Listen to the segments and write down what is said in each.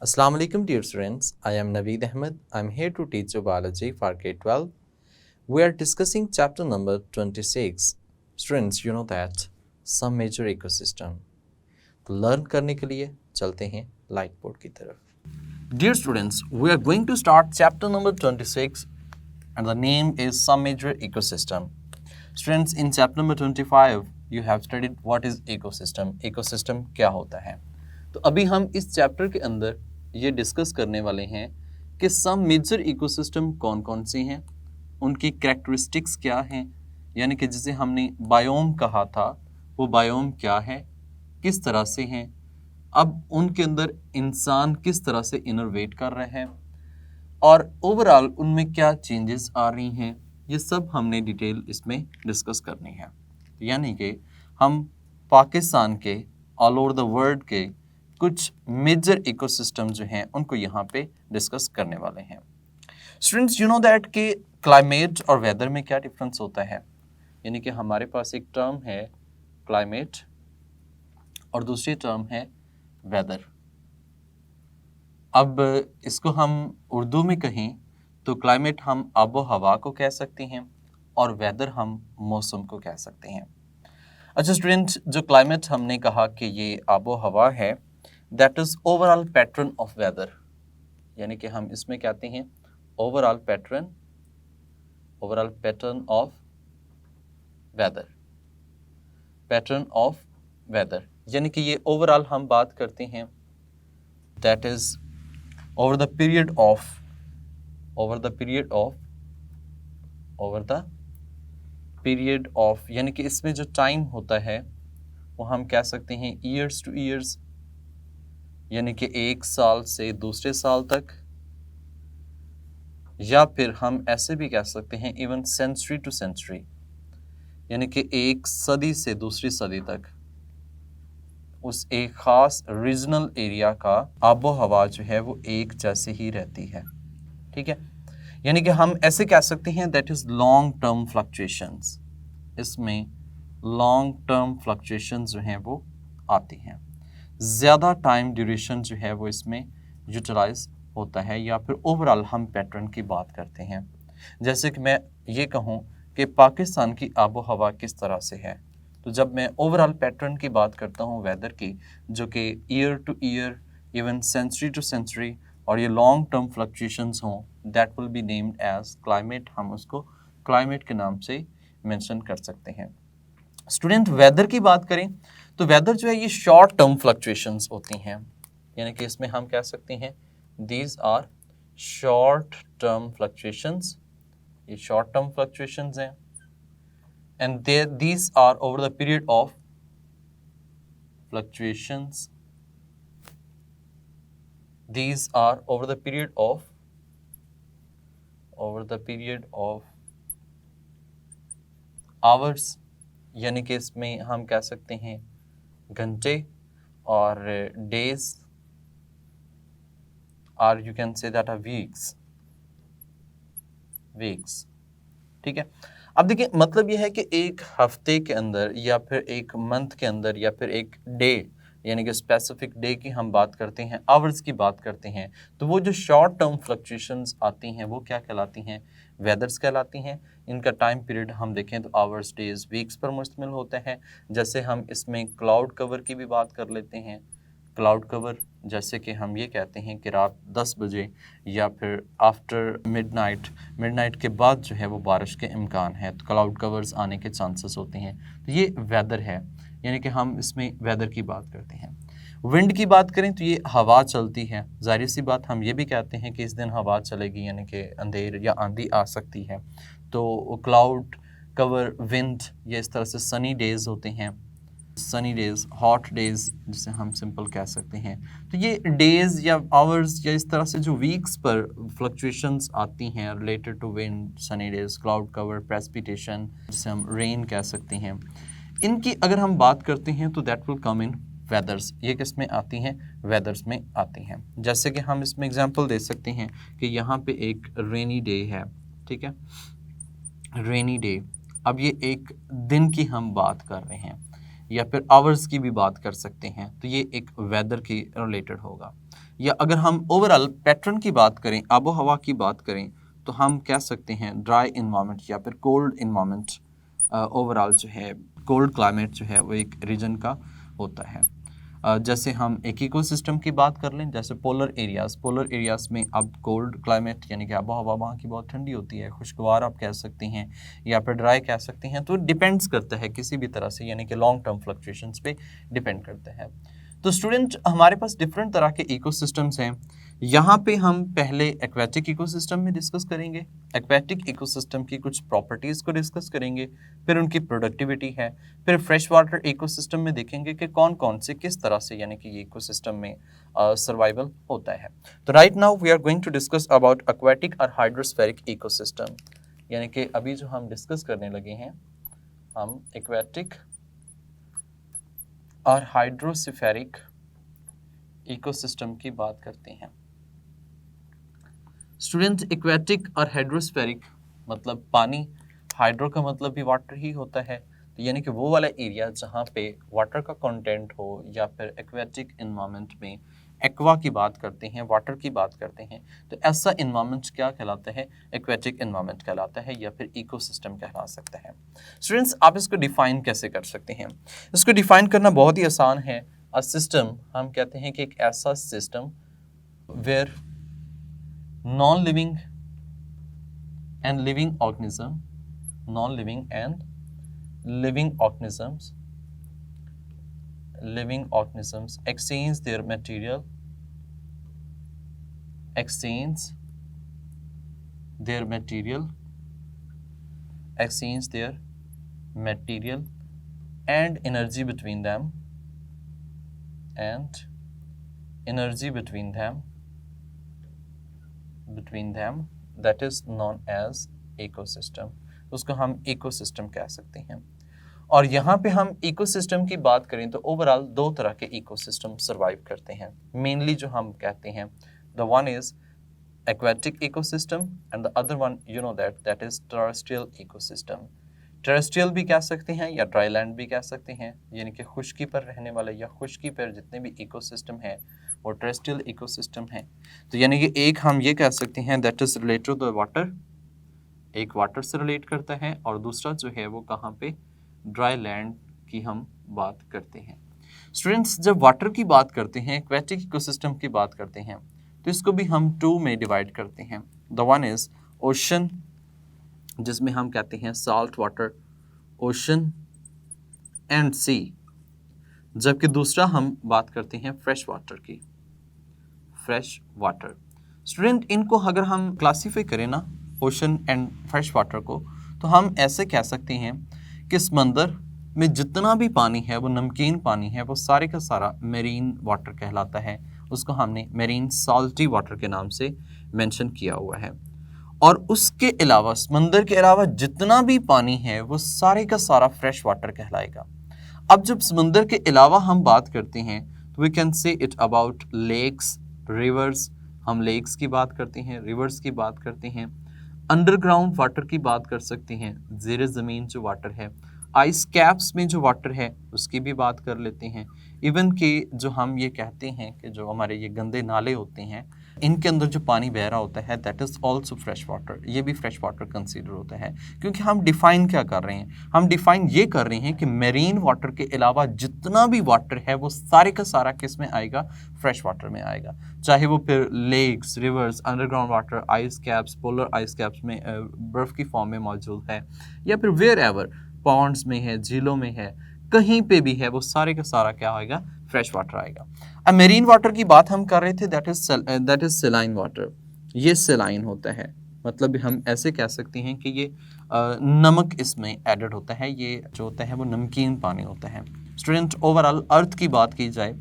Assalamu alaikum dear students. I am Naveed Ahmed. I am here to teach you biology for K-12. We are discussing chapter number 26. Students, you know that some major ecosystem. तो learn करने के लिए चलते हैं light board की तरफ. Dear students, we are going to start chapter number 26 and the name is some major ecosystem. Students, in chapter number 25 you have studied what is ecosystem. Ecosystem क्या होता है. तो अभी हम इस चैप्टर के अंदर ये डिस्कस करने वाले हैं कि सम मेजर इकोसिस्टम कौन कौन से हैं, उनकी कैरेक्टरिस्टिक्स क्या हैं, यानी कि जिसे हमने बायोम कहा था वो बायोम क्या है, किस तरह से हैं, अब उनके अंदर इंसान किस तरह से इनोवेट कर रहे हैं और ओवरऑल उनमें क्या चेंजेस आ रही हैं, ये सब हमने डिटेल इसमें डिस्कस करनी है. यानी कि हम पाकिस्तान के ऑल ओवर द वर्ल्ड के कुछ मेजर इकोसिस्टम जो हैं उनको यहाँ पे डिस्कस करने वाले हैं. स्टूडेंट्स, यू नो दैट कि क्लाइमेट और वेदर में क्या डिफरेंस होता है. यानी कि हमारे पास एक टर्म है क्लाइमेट और दूसरी टर्म है वेदर. अब इसको हम उर्दू में कहें तो क्लाइमेट हम आबो हवा को कह सकते हैं और वेदर हम मौसम को कह सकते हैं. अच्छा स्टूडेंट, जो क्लाइमेट हमने कहा कि ये आबो हवा है, that is overall pattern of weather. यानी कि हम इसमें कहते हैं overall pattern of weather. Pattern of weather यानी कि ये ओवरऑल हम बात करते हैं that is over the period of यानी कि इसमें जो टाइम होता है वो हम कह सकते हैं ईयर्स टू ईयर्स, यानी कि एक साल से दूसरे साल तक, या फिर हम ऐसे भी कह सकते हैं इवन सेंचुरी टू सेंचुरी, यानी कि एक सदी से दूसरी सदी तक उस एक खास रीजनल एरिया का आबो हवा जो है वो एक जैसे ही रहती है. ठीक है, यानी कि हम ऐसे कह सकते हैं that is long term fluctuations. इसमें लॉन्ग टर्म फ्लक्चुएशंस जो हैं वो आती हैं, ज़्यादा टाइम ड्यूरेशन जो है वो इसमें यूटिलाइज होता है, या फिर ओवरऑल हम पैटर्न की बात करते हैं. जैसे कि मैं ये कहूँ कि पाकिस्तान की आबो हवा किस तरह से है, तो जब मैं ओवरऑल पैटर्न की बात करता हूँ वेदर की, जो कि year to year, even century to century और ये लॉन्ग टर्म फ्लक्चुएशंस हों, that will be named as climate. हम उसको क्लाइमेट के नाम से मेंशन कर सकते हैं. स्टूडेंट, वेदर की बात करें तो वेदर जो है ये शॉर्ट टर्म फ्लक्चुएशंस होती हैं, यानी कि इसमें हम कह सकते हैं these are short term fluctuations. ये शॉर्ट टर्म फ्लक्चुएशंस हैं and these are over the period of fluctuations. These are over the period of hours, यानी कि इसमें हम कह सकते हैं घंटे, और days, or you can say that are weeks. ठीक है. अब देखिए, मतलब यह है कि एक हफ्ते के अंदर या फिर एक मंथ के अंदर या फिर एक डे, यानी कि स्पेसिफिक डे की हम बात करते हैं, आवर्स की बात करते हैं, तो वो जो शॉर्ट टर्म फ्लक्चुएशंस आती हैं वो क्या कहलाती हैं, वेदर्स कहलाती हैं. इनका टाइम पीरियड हम देखें तो आवर्स, डेज, वीक्स पर मुश्तमिल होता है. जैसे हम इसमें क्लाउड कवर की भी बात कर लेते हैं. क्लाउड कवर जैसे कि हम ये कहते हैं कि रात 10 बजे या फिर आफ्टर मिडनाइट के बाद जो है वो बारिश के इम्कान है, तो क्लाउड कवर्स आने के चांसेस होते हैं. तो ये वेदर है, यानी कि हम इसमें वेदर की बात करते हैं. विंड की बात करें तो ये हवा चलती है. जाहिर सी बात, हम ये भी कहते हैं कि इस दिन हवा चलेगी, यानी कि अंधेर या आंधी आ सकती है. तो क्लाउड कवर, विंड, ये इस तरह से सनी डेज होते हैं, सनी डेज, हॉट डेज जिसे हम सिंपल कह सकते हैं. तो ये डेज या आवर्स या इस तरह से जो वीक्स पर फ्लक्चुएशंस आती हैं related to wind, sunny days, cloud cover, precipitation जिसे हम रेन कह सकते हैं, इनकी अगर हम बात करते हैं तो दैट विल कम इन वेदर्स. ये किस में आती हैं, वेदर्स में आती हैं. जैसे कि हम इसमें एग्जांपल दे सकते हैं कि यहाँ पे एक रेनी डे है. ठीक है, रेनी डे. अब ये एक दिन की हम बात कर रहे हैं या फिर आवर्स की भी बात कर सकते हैं, तो ये एक वेदर की रिलेटेड होगा. या अगर हम ओवरऑल पैटर्न की बात करें, आबो हवा की बात करें, तो हम कह सकते हैं ड्राई इन्वायरमेंट या फिर कोल्ड इन्वायरमेंट, ओवरऑल जो है कोल्ड क्लाइमेट जो है वो एक रीजन का होता है। जैसे हम एक इकोसिस्टम की बात कर लें, जैसे पोलर एरियाज़ में अब कोल्ड क्लाइमेट यानी कि आबो हवा वहाँ की बहुत ठंडी होती है, खुशगवार आप कह सकते हैं या फिर ड्राई कह सकते हैं, तो डिपेंड्स करता है किसी भी तरह से, यानी कि लॉन्ग टर्म फ्लक्चुएशंस पे डिपेंड करता है। तो स्टूडेंट हमारे पास डिफरेंट तरह के इकोसिस्टम्स हैं। यहाँ पे हम पहले एक्वेटिक इकोसिस्टम में डिस्कस करेंगे, एक्वेटिक इकोसिस्टम की कुछ प्रॉपर्टीज़ को डिस्कस करेंगे, फिर उनकी प्रोडक्टिविटी है, फिर फ्रेश वाटर इकोसिस्टम में देखेंगे कि कौन कौन से किस तरह से यानी कि ये इकोसिस्टम में सर्वाइवल होता है। तो right now we are going to discuss about aquatic और हाइड्रोस्फेरिक इकोसिस्टम, यानी कि अभी जो हम डिस्कस करने लगे हैं हम एक्वेटिक और हाइड्रोस्फेरिक इकोसिस्टम की बात करते हैं। स्टूडेंट एक्वेटिक और हाइड्रोस्फेरिक मतलब पानी, हाइड्रो का मतलब भी वाटर ही होता है, तो यानी कि वो वाला एरिया जहाँ पे वाटर का कंटेंट हो, या फिर एक्वेटिक इन्वायरमेंट में एक्वा की बात करते हैं, वाटर की बात करते हैं, तो ऐसा इन्वायरमेंट क्या कहलाता है? एक्वेटिक इन्वायरमेंट कहलाता है या फिर इकोसिस्टम कहला सकता है। स्टूडेंट्स आप इसको डिफाइन कैसे कर सकते हैं? इसको डिफाइन करना बहुत ही आसान है। अ सिस्टम, हम कहते हैं कि एक ऐसा system where non-living and living organism, non-living and living organisms exchange their material, exchange their material and energy between them, that is known as ecosystem। उसको हम इकोसिस्टम कह सकते हैं। और यहाँ पे हम इकोसिस्टम की बात करें तो ओवरऑल दो तरह के इकोसिस्टम सर्वाइव करते हैं। मेनली जो हम कहते हैं, the one is aquatic ecosystem and the other one you know that is terrestrial ecosystem. Terrestrial भी कह सकते हैं या ड्राई लैंड भी कह सकते हैं, यानी कि खुश्की पर रहने वाले या खुश्की पर जितने भी इकोसिस्टम है वो टेरेस्ट्रियल इकोसिस्टम है। तो यानी कि एक हम ये कह सकते हैं that is related to the water, एक वाटर से रिलेट करता है, और दूसरा जो है वो कहाँ पे, ड्राई लैंड की हम बात करते हैं। स्टूडेंट्स जब वाटर की बात करते हैं, एक्वेटिक इकोसिस्टम की बात करते हैं, तो इसको भी हम टू में डिवाइड करते हैं। द वन इज ओशन, जिसमें हम कहते हैं सॉल्ट वाटर, ओशन एंड सी, जबकि दूसरा हम बात करते हैं फ्रेश वाटर की, फ्रेश वाटर। स्टूडेंट इनको अगर हम क्लासीफाई करें ना, ओशन एंड फ्रेश वाटर को, तो हम ऐसे कह सकते हैं कि समंदर में जितना भी पानी है वो नमकीन पानी है, वो सारे का सारा मेरीन वाटर कहलाता है। उसको हमने मेरीन सॉल्टी वाटर के नाम से मेंशन किया हुआ है। और उसके अलावा समंदर के अलावा जितना भी पानी है वो सारे का सारा फ्रेश वाटर कहलाएगा। अब जब समंदर के अलावा हम बात करते हैं तो we can say it about lakes, rivers, हम लेक्स की बात करते हैं, रिवर्स की बात करते हैं, अंडरग्राउंड वाटर की बात कर सकते हैं, ज़ेरे ज़मीन जो वाटर है, आइस कैप्स में जो वाटर है उसकी भी बात कर लेते हैं। इवन कि जो हम ये कहते हैं कि जो हमारे ये गंदे नाले होते हैं इनके अंदर जो पानी बह रहा होता है that is also fresh water, ये भी फ्रेश वाटर कंसीडर होता है। क्योंकि हम डिफ़ाइन क्या कर रहे हैं, हम डिफ़ाइन ये कर रहे हैं कि मेरीन वाटर के अलावा जितना भी वाटर है वो सारे का सारा किस में आएगा, फ्रेश वाटर में आएगा। चाहे वो फिर lakes, rivers, underground water, ice caps, polar ice caps में बर्फ़ की फॉर्म में मौजूद है, या फिर वेयर एवर पॉन्ड्स में है, झीलों में है, कहीं पे भी है, वो सारे का सारा क्या आएगा, फ्रेश वाटर आएगा। अब मेरीन वाटर की बात हम कर रहे थे, दैट इज सेलाइन वाटर। ये सेलाइन होता है, मतलब हम ऐसे कह सकते हैं कि ये नमक इसमें एडेड होता है, ये जो होता है वो नमकीन पानी होता है। स्टूडेंट ओवरऑल अर्थ की बात की जाए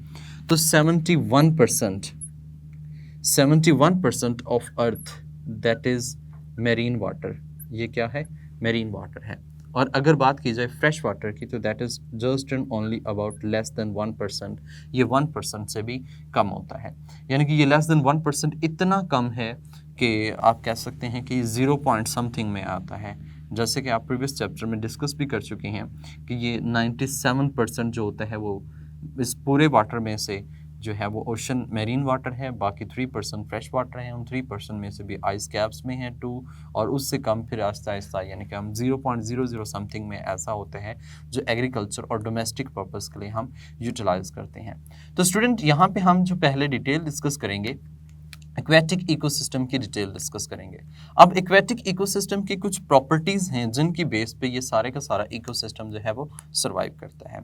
तो 71% of earth that is marine water, ये क्या है, मेरीन वाटर है। और अगर बात की जाए फ्रेश वाटर की तो that is just and only about less than 1%, ये 1% से भी कम होता है। यानी कि ये लेस देन 1% इतना कम है कि आप कह सकते हैं कि 0 पॉइंट समथिंग में आता है। जैसे कि आप प्रीवियस चैप्टर में डिस्कस भी कर चुके हैं कि ये 97% जो होता है वो इस पूरे वाटर में से जो है वो ओशन मेरीन वाटर है, बाकी 3% फ्रेश वाटर है। उन 3% में से भी आइस कैप्स में हैं 2, और उससे कम फिर आहिस्ता आहिस्ता यानी कि हम 0.00 समथिंग में ऐसा होता है जो एग्रीकल्चर और डोमेस्टिक पर्पस के लिए हम यूटिलाइज करते हैं। तो स्टूडेंट यहाँ पे हम जो पहले डिटेल डिस्कस करेंगे एक्वेटिक इकोसिस्टम की डिटेल डिस्कस करेंगे। अब एक्वेटिक इकोसिस्टम की कुछ प्रॉपर्टीज़ हैं जिनकी बेस पे ये सारे का सारा इकोसिस्टम जो है वो सर्वाइव करता है।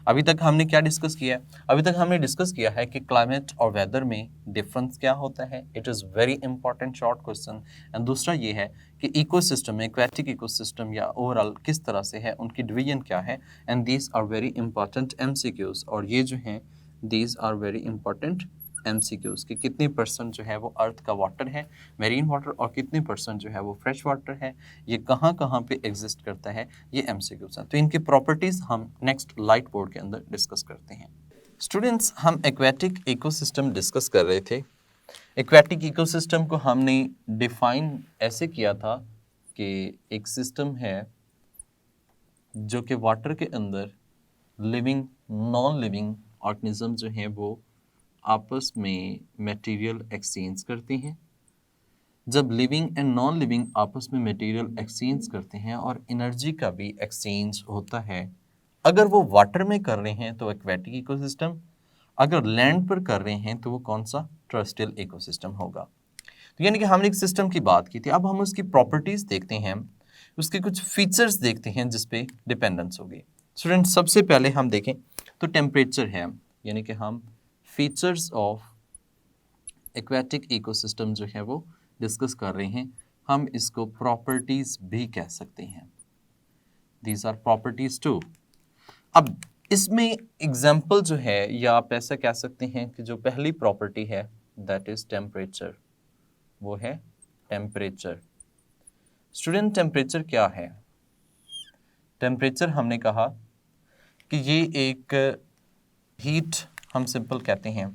अभी तक हमने क्या डिस्कस किया है? अभी तक हमने डिस्कस किया है कि क्लाइमेट और वेदर में डिफरेंस क्या होता है। It is very important short question. And दूसरा ये है कि इकोसिस्टम में एक्वेटिक इकोसिस्टम या ओवरऑल किस तरह से है, उनकी डिवीजन क्या है। And these are very important MCQs, और ये जो हैं these are very important MCQs कि कितनी परसेंट जो है वो अर्थ का वाटर है, मेरीन वाटर, और कितनी परसेंट जो है वो फ्रेश वाटर है, ये कहाँ कहाँ पे एग्जिस्ट करता है, ये MCQs हैं। तो इनकी प्रॉपर्टीज़ हम नेक्स्ट लाइट बोर्ड के अंदर डिस्कस करते हैं। स्टूडेंट्स, हम एक्वेटिक इकोसिस्टम डिस्कस कर रहे थे। एक्वेटिक इकोसिस्टम को हमने डिफाइन ऐसे किया था कि एक सिस्टम है जो कि वाटर के अंदर लिविंग नॉन लिविंग ऑर्गेनिज्म जो हैं वो आपस में मटेरियल एक्सचेंज करते हैं। जब लिविंग एंड नॉन लिविंग आपस में मटेरियल एक्सचेंज करते हैं और एनर्जी का भी एक्सचेंज होता है, अगर वो वाटर में कर रहे हैं तो एक्वेटिक इकोसिस्टम, अगर लैंड पर कर रहे हैं तो वो कौन सा टेरेस्ट्रियल इकोसिस्टम होगा। तो यानी कि हमने एक सिस्टम की बात की थी, अब हम उसकी प्रॉपर्टीज देखते हैं, उसके कुछ फीचर्स देखते हैं जिस पे डिपेंडेंस होगी। स्टूडेंट, सबसे पहले हम देखें तो टेम्परेचर है, यानी कि हम फीचर्स ऑफ एक्वेटिक इकोसिस्टम जो है वो डिस्कस कर रहे हैं। हम इसको प्रॉपर्टीज भी कह सकते हैं। These are properties too. अब इसमें एग्जाम्पल जो है, या आप ऐसा कह सकते हैं कि जो पहली प्रॉपर्टी है दैट इज टेम्परेचर, वो है टेम्परेचर। स्टूडेंट, टेम्परेचर क्या है? टेम्परेचर हमने कहा कि ये एक हीट हम सिंपल कहते हैं,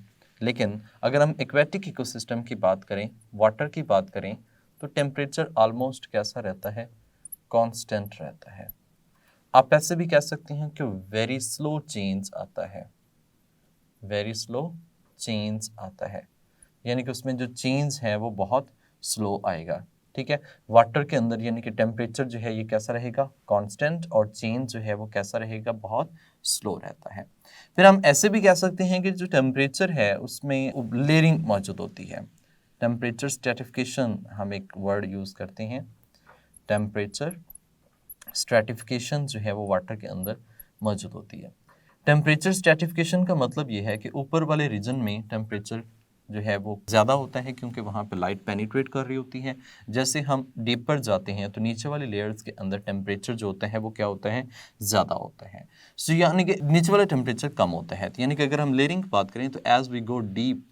लेकिन अगर हम एक्वेटिक इकोसिस्टम की बात करें, वाटर की बात करें, तो टेम्परेचर ऑलमोस्ट कैसा रहता है? कांस्टेंट रहता है। आप ऐसे भी कह सकते हैं कि वेरी स्लो चेंज आता है, वेरी स्लो चेंज आता है, यानी कि उसमें जो चेंज है वो बहुत स्लो आएगा। ठीक है, वाटर के अंदर यानी कि टेम्परेचर जो है ये कैसा रहेगा? कांस्टेंट, और चेंज जो है वो कैसा रहेगा? बहुत स्लो रहता है। फिर हम ऐसे भी कह सकते हैं कि जो टेम्परेचर है उसमें लेयरिंग मौजूद होती है। टेम्परेचर स्ट्रेटिफिकेशन हम एक वर्ड यूज़ करते हैं। टेम्परेचर स्ट्रेटिफिकेशन जो है वो वाटर के अंदर मौजूद होती है। टेम्परेचर स्ट्रेटिफिकेशन का मतलब ये है कि ऊपर वाले रीजन में टेम्परेचर जो है वो ज़्यादा होता है क्योंकि वहाँ पे लाइट पेनिट्रेट कर रही होती है। जैसे हम डीपर जाते हैं तो नीचे वाले लेयर्स के अंदर टेम्परेचर जो होता है वो क्या होता है? ज़्यादा होता है। सो यानी कि नीचे वाला टेम्परेचर कम होता है। तो यानी कि अगर हम लेयरिंग की बात करें तो एज वी गो डीप,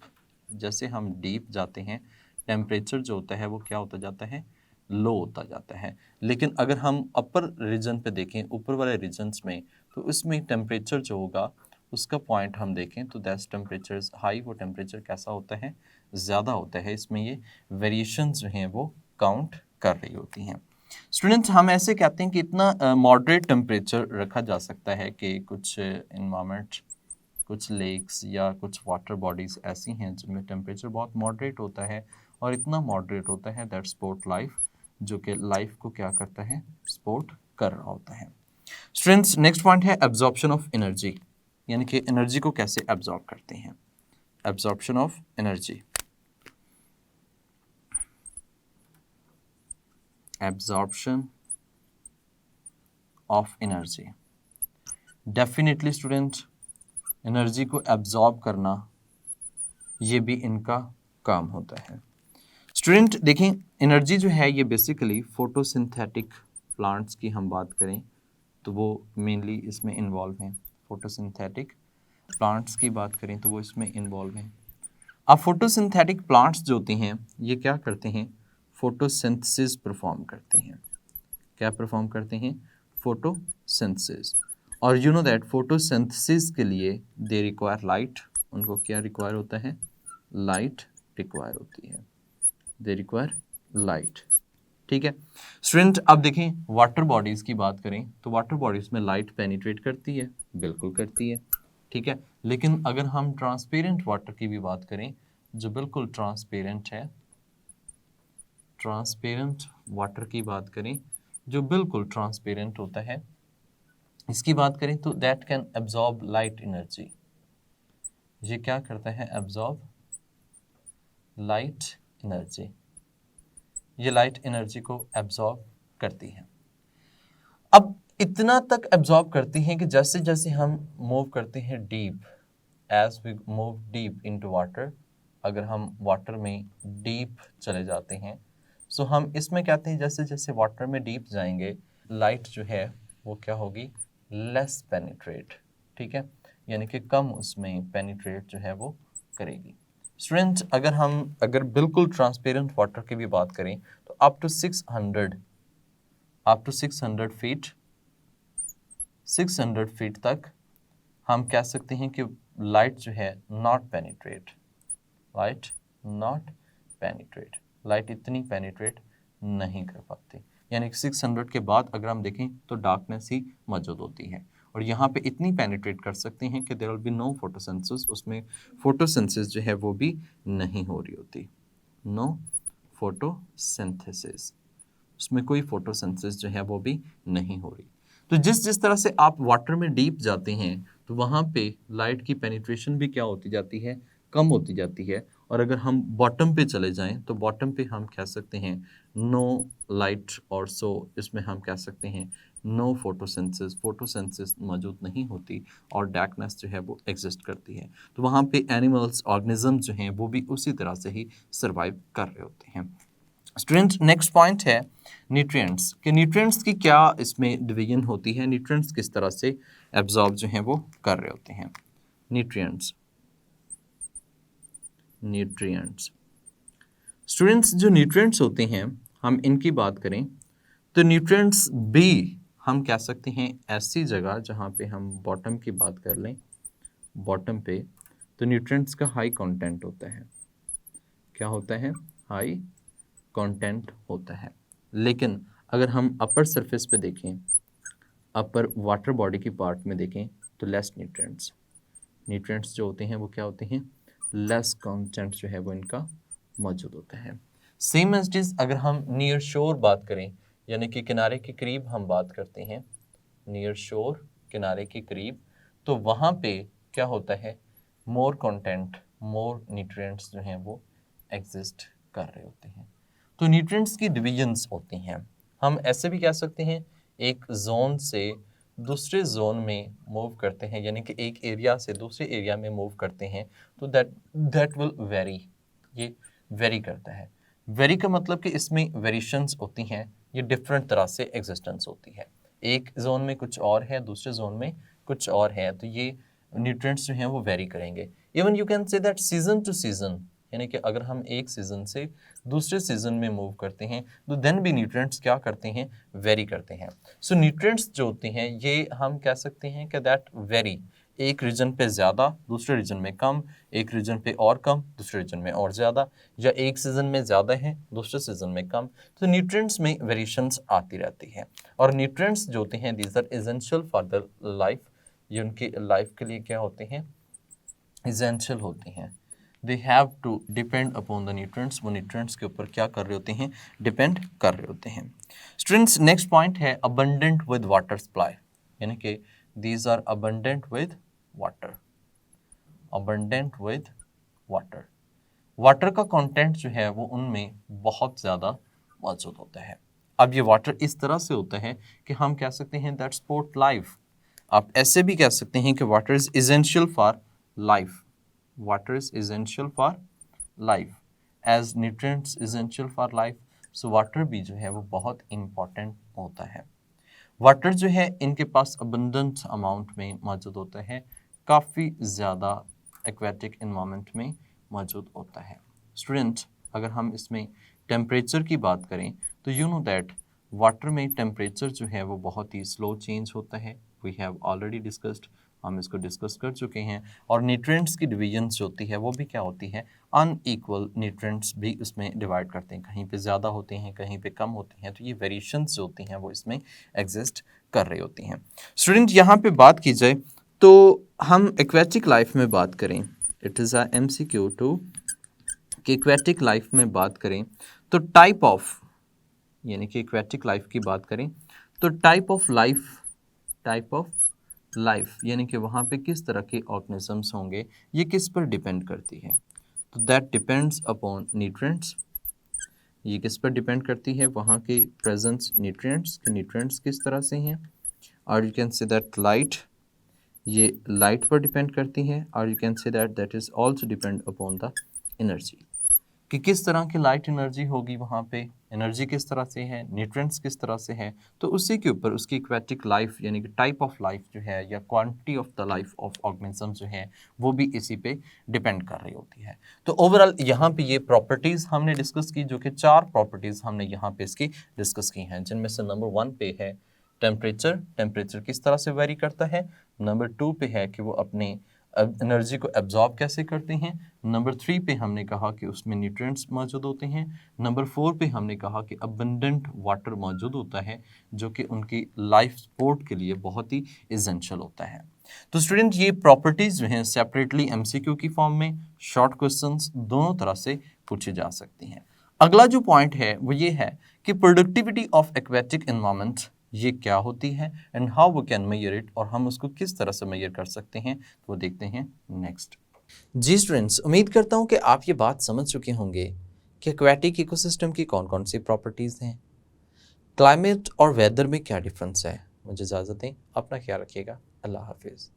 जैसे हम डीप जाते हैं टेम्परेचर जो होता है वो क्या होता जाता है? लो होता जाता है। लेकिन अगर हम अपर रीजन पे देखें, ऊपर वाले रीजन्स में, तो उसमें टेम्परेचर जो होगा उसका पॉइंट हम देखें तो दैट टेम्परेचर हाई, वो टेम्परेचर कैसा होता है? ज़्यादा होता है। इसमें ये वेरिएशंस जो हैं वो काउंट कर रही होती हैं। स्टूडेंट्स, हम ऐसे कहते हैं कि इतना मॉडरेट टेम्परेचर रखा जा सकता है कि कुछ इन्वायरमेंट, कुछ लेक्स या कुछ वाटर बॉडीज़ ऐसी हैं जिनमें टेम्परेचर बहुत मॉडरेट होता है, और इतना मॉडरेट होता है दैट सपोर्ट लाइफ, जो कि लाइफ को क्या करता है? सपोर्ट कर रहा होता है। स्टूडेंट्स, नेक्स्ट पॉइंट है एब्जॉर्प्शन ऑफ एनर्जी, यानी कि एनर्जी को कैसे एब्जॉर्ब करते हैं। Absorption of energy, absorption of energy, definitely student energy को एब्जॉर्ब करना ये भी इनका काम होता है। स्टूडेंट देखें, एनर्जी जो है ये बेसिकली फोटोसिंथेटिक प्लांट्स की हम बात करें तो वो मेनली इसमें इन्वॉल्व हैं। फोटोसिंथेटिक प्लांट्स की बात करें तो वो इसमें इन्वॉल्व हैं। अब फोटोसिंथेटिक प्लांट्स जो होते हैं ये क्या करते हैं? फोटोसिंथेसिस परफॉर्म करते हैं। क्या परफॉर्म करते हैं? फोटोसिंथेसिस। और यू नो दैट फोटोसिंथेसिस के लिए दे रिक्वायर लाइट। उनको क्या रिक्वायर होता है? लाइट रिक्वायर होती है। They require light. ठीक है स्टूडेंट, अब देखें वाटर बॉडीज़ की बात करें तो वाटर बॉडीज़ में लाइट पेनिट्रेट करती है, बिल्कुल करती है। ठीक है। लेकिन अगर हम ट्रांसपेरेंट वाटर की भी बात करें, जो बिल्कुल ट्रांसपेरेंट है, ट्रांसपेरेंट वाटर की बात करें जो बिल्कुल ट्रांसपेरेंट होता है, इसकी बात करें तो that can absorb light energy. ये क्या करता है? Absorb light energy. ये लाइट एनर्जी को एब्जॉर्ब करती है। अब इतना तक एब्जॉर्ब करती हैं कि जैसे जैसे हम मूव करते हैं deep, as we move deep into water, अगर हम वाटर में डीप चले जाते हैं, सो हम इसमें कहते हैं जैसे जैसे वाटर में डीप जाएंगे, लाइट जो है वो क्या होगी? लेस पेनिट्रेट, ठीक है, यानी कि कम उसमें पेनिट्रेट जो है वो करेगी। स्टूडेंट, अगर बिल्कुल ट्रांसपेरेंट वाटर की भी बात करें तो अप टू 600 फीट, 600 फीट तक हम कह सकते हैं कि लाइट जो है not penetrate, light not penetrate, light इतनी पेनिट्रेट नहीं कर पाती। यानी कि 600 के बाद अगर हम देखें तो डार्कनेस ही मौजूद होती है, और यहाँ पे इतनी पेनिट्रेट कर सकते हैं कि there will be no photosynthesis, उसमें फोटोसिंथेसिस जो है वो भी नहीं हो रही होती, नो फोटोसिंथेसिस, उसमें कोई फोटोसिंथेसिस जो है वो भी नहीं हो रही। तो जिस जिस तरह से आप वाटर में डीप जाते हैं तो वहाँ पे लाइट की पेनिट्रेशन भी क्या होती जाती है? कम होती जाती है। और अगर हम बॉटम पे चले जाएं तो बॉटम पे हम कह सकते हैं नो लाइट, और सो इसमें हम कह सकते हैं नो फोटोसिंथेसिस, फोटोसिंथेसिस मौजूद नहीं होती और डार्कनेस जो है वो एग्जिस्ट करती है। तो वहाँ पे एनिमल्स, ऑर्गेनिज्म जो हैं वो भी उसी तरह से ही सर्वाइव कर रहे होते हैं। स्टूडेंट, नेक्स्ट पॉइंट है न्यूट्रिएंट्स, कि न्यूट्रिएंट्स की क्या इसमें डिवीजन होती है, न्यूट्रिएंट्स किस तरह से एब्जॉर्ब जो हैं वो कर रहे होते हैं। न्यूट्रिएंट्स, न्यूट्रिएंट्स स्टूडेंट्स, जो न्यूट्रिएंट्स होते हैं हम इनकी बात करें तो न्यूट्रिएंट्स भी हम कह सकते हैं ऐसी जगह जहाँ पे हम बॉटम की बात कर लें, बॉटम पे तो न्यूट्रिएंट्स का हाई कंटेंट होता है। क्या होता है? हाई कंटेंट होता है। लेकिन अगर हम अपर सरफेस पे देखें, अपर वाटर बॉडी की पार्ट में देखें तो लेस न्यूट्रिएंट्स, न्यूट्रिएंट्स जो होते हैं वो क्या होते हैं? लेस कंटेंट जो है वो इनका मौजूद होता है। सेम एज इट इज अगर हम नियर शोर बात करें, यानी कि किनारे के करीब हम बात करते हैं, नियर शोर, किनारे के करीब, तो वहाँ पे क्या होता है? मोर कंटेंट, मोर न्यूट्रिएंट्स जो हैं वो एग्जिस्ट कर रहे होते हैं। तो न्यूट्रिएंट्स की डिविजन्स होती हैं। हम ऐसे भी कह सकते हैं एक जोन से दूसरे जोन में मूव करते हैं, यानी कि एक एरिया से दूसरे एरिया में मूव करते हैं, तो दैट विल वेरी, ये वेरी करता है। वेरी का मतलब कि इसमें वेरिएशंस होती हैं, ये डिफरेंट तरह से एग्जिस्टेंस होती है। एक जोन में कुछ और है, दूसरे जोन में कुछ और है, तो ये न्यूट्रिएंट्स जो हैं वो वेरी करेंगे। Even you can say that season two season, यानी कि अगर हम एक सीजन से दूसरे सीजन में मूव करते हैं तो देन भी न्यूट्रिएंट्स क्या करते हैं? वेरी करते हैं। सो न्यूट्रिएंट्स जो होते हैं ये हम कह सकते हैं कि दैट वेरी, एक रीजन पे ज़्यादा, दूसरे रीजन में कम, एक रीजन पे और कम, दूसरे रीजन में और ज़्यादा, या एक सीजन में ज़्यादा है, दूसरे सीजन में कम। तो न्यूट्रिएंट्स में वेरिएशंस आती रहती है। और न्यूट्रिएंट्स जो होते हैं these are essential for the life, ये उनकी लाइफ के लिए क्या होते हैं? एसेंशियल होते हैं। They have to depend upon the nutrients, वो न्यूट्रिएंट्स के ऊपर क्या कर रहे होते हैं? डिपेंड कर रहे होते हैं। स्टूडेंट्स, नेक्स्ट पॉइंट है अबंडेंट विद वाटर सप्लाई, यानी कि these are abundant with water, abundant with water. Water का कंटेंट जो है वो उनमें बहुत ज़्यादा मौजूद होता है। अब ये वाटर इस तरह से होता है कि हम कह सकते हैं दैट सपोर्ट लाइफ। आप ऐसे भी कह सकते हैं कि water is essential for life, water is essential for life as nutrients essential for life, so water भी जो है वो बहुत important होता है। वाटर जो है इनके पास abundant amount में मौजूद होता है, काफ़ी ज़्यादा aquatic environment में मौजूद होता है। स्टूडेंट, अगर हम इसमें टेम्परेचर की बात करें तो यू नो दैट वाटर में टेम्परेचर जो है वो बहुत ही स्लो चेंज होता है। वी हैव ऑलरेडी डिस्कस्ड, हम इसको डिस्कस कर चुके हैं। और न्यूट्रिएंट्स की डिवीजन्स जो होती है वो भी क्या होती है? अनइक्वल न्यूट्रिएंट्स भी उसमें डिवाइड करते हैं, कहीं पे ज़्यादा होते हैं, कहीं पे कम होते हैं। तो ये वेरिएशंस जो होती हैं वो इसमें एग्जिस्ट कर रही होती हैं। स्टूडेंट, यहाँ पे बात की जाए तो हम एक्वेटिक लाइफ में बात करें, it is a MCQ too कि एक्वेटिक लाइफ में बात करें तो टाइप ऑफ, यानी कि एक्वेटिक लाइफ की बात करें तो टाइप ऑफ लाइफ यानी कि वहाँ पे किस तरह के ऑर्गेनिजम्स होंगे, ये किस पर डिपेंड करती है। तो दैट डिपेंड्स अपॉन न्यूट्रिएंट्स, ये किस पर डिपेंड करती है, वहाँ के प्रेजेंस न्यूट्रिएंट्स किस तरह से हैं। और you can say that light, ये लाइट पर डिपेंड करती है। और you can say that is also depend upon the energy, कि किस तरह की लाइट एनर्जी होगी वहाँ पे, एनर्जी किस तरह से है, न्यूट्रिएंट्स किस तरह से है। तो उसी के ऊपर उसकी एक्वेटिक लाइफ यानी कि टाइप ऑफ लाइफ जो है या quantity of the life of organism जो है वो भी इसी पे डिपेंड कर रही होती है। तो ओवरऑल यहाँ पे ये प्रॉपर्टीज़ हमने डिस्कस की, जो कि 4 प्रॉपर्टीज़ हमने यहाँ पे इसकी डिस्कस की हैं, जिनमें से नंबर 1 पे है टेम्परेचर किस तरह से वेरी करता है। नंबर 2 पे है कि वो अपने एनर्जी को एब्जॉर्ब कैसे करते हैं। नंबर 3 पे हमने कहा कि उसमें न्यूट्रिएंट्स मौजूद होते हैं। नंबर 4 पे हमने कहा कि अबंडेंट वाटर मौजूद होता है, जो कि उनकी लाइफ सपोर्ट के लिए बहुत ही एसेंशियल होता है। तो स्टूडेंट, ये प्रॉपर्टीज़ जो हैं सेपरेटली MCQ की फॉर्म में, शॉर्ट क्वेश्चंस दोनों तरह से पूछे जा सकती हैं। अगला जो पॉइंट है वो ये है कि प्रोडक्टिविटी ऑफ एक्वेटिक एनवायरनमेंट ये क्या होती है and how we can measure it, और हम उसको किस तरह से मेजर कर सकते हैं, तो वो देखते हैं नेक्स्ट। जी स्टूडेंट्स, उम्मीद करता हूँ कि आप ये बात समझ चुके होंगे कि एक्वेटिक इकोसिस्टम की कौन कौन सी प्रॉपर्टीज़ हैं, क्लाइमेट और वेदर में क्या डिफरेंस है। मुझे इजाज़त दें, अपना ख्याल रखिएगा, अल्लाह हाफिज़।